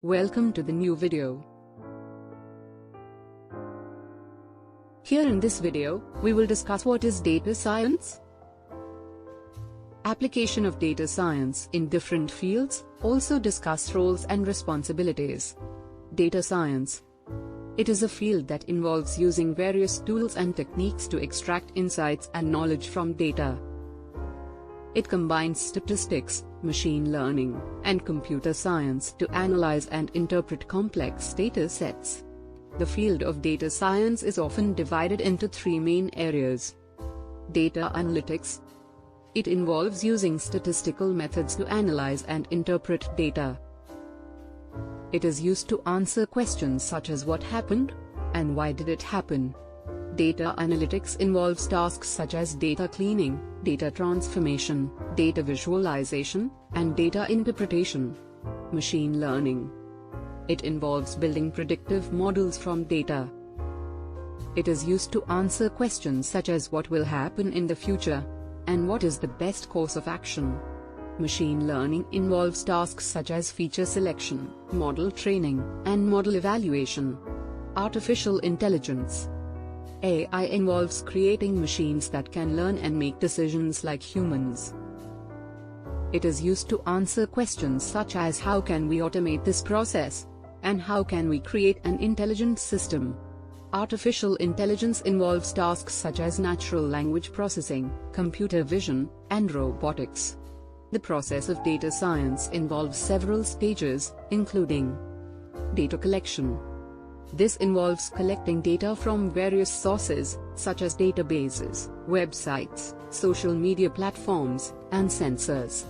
Welcome to the new video. Here in this video, we will discuss what is data science, application of data science in different fields, also discuss roles and responsibilities. Data science. It is a field that involves using various tools and techniques to extract insights and knowledge from data. It combines statistics, machine learning, and computer science to analyze and interpret complex data sets. The field of data science is often divided into three main areas. Data analytics. It involves using statistical methods to analyze and interpret data. It is used to answer questions such as what happened, and why did it happen. Data analytics involves tasks such as data cleaning, data transformation, data visualization, and data interpretation. Machine learning. It involves building predictive models from data. It is used to answer questions such as what will happen in the future, and what is the best course of action. Machine learning involves tasks such as feature selection, model training, and model evaluation. Artificial intelligence. AI involves creating machines that can learn and make decisions like humans. It is used to answer questions such as how can we automate this process, and how can we create an intelligent system. Artificial intelligence involves tasks such as natural language processing, computer vision, and robotics. The process of data science involves several stages, including data collection. This involves collecting data from various sources, such as databases, websites, social media platforms, and sensors.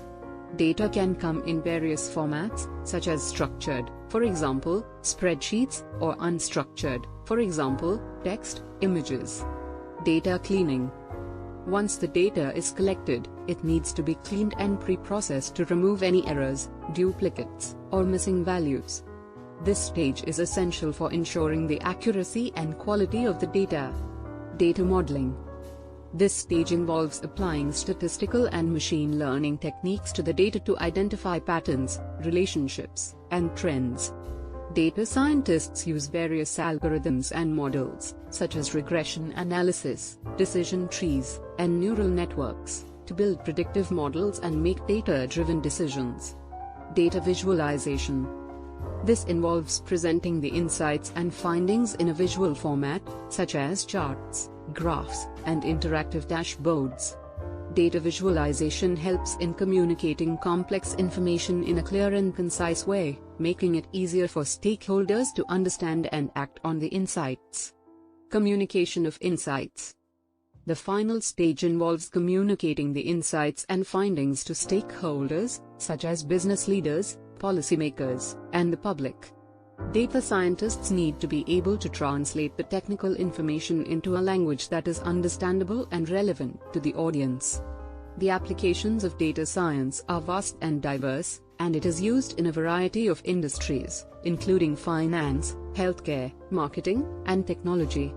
Data can come in various formats, such as structured, for example, spreadsheets, or unstructured, for example, text, images. Data cleaning. Once the data is collected, it needs to be cleaned and pre-processed to remove any errors, duplicates, or missing values. This stage is essential for ensuring the accuracy and quality of the data. Data modeling. This stage involves applying statistical and machine learning techniques to the data to identify patterns, relationships, and trends. Data scientists use various algorithms and models, such as regression analysis, decision trees, and neural networks, to build predictive models and make data-driven decisions. Data visualization. This involves presenting the insights and findings in a visual format, such as charts, graphs, and interactive dashboards. Data visualization helps in communicating complex information in a clear and concise way, making it easier for stakeholders to understand and act on the insights. Communication of insights. The final stage involves communicating the insights and findings to stakeholders, such as business leaders, policymakers, and the public. Data scientists need to be able to translate the technical information into a language that is understandable and relevant to the audience. The applications of data science are vast and diverse, and it is used in a variety of industries, including finance, healthcare, marketing, and technology.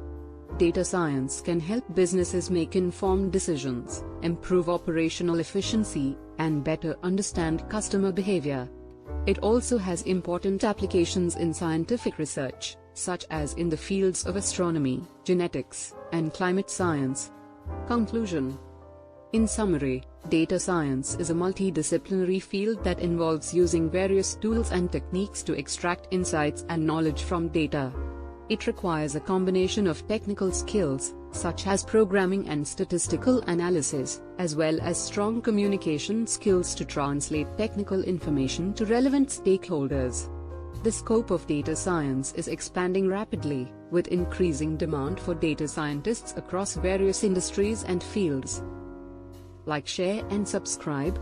Data science can help businesses make informed decisions, improve operational efficiency, and better understand customer behavior. It also has important applications in scientific research, such as in the fields of astronomy, genetics, and climate science. Conclusion. In summary, data science is a multidisciplinary field that involves using various tools and techniques to extract insights and knowledge from data. It requires a combination of technical skills, such as programming and statistical analysis, as well as strong communication skills to translate technical information to relevant stakeholders. The scope of data science is expanding rapidly, with increasing demand for data scientists across various industries and fields. Like, share, and subscribe.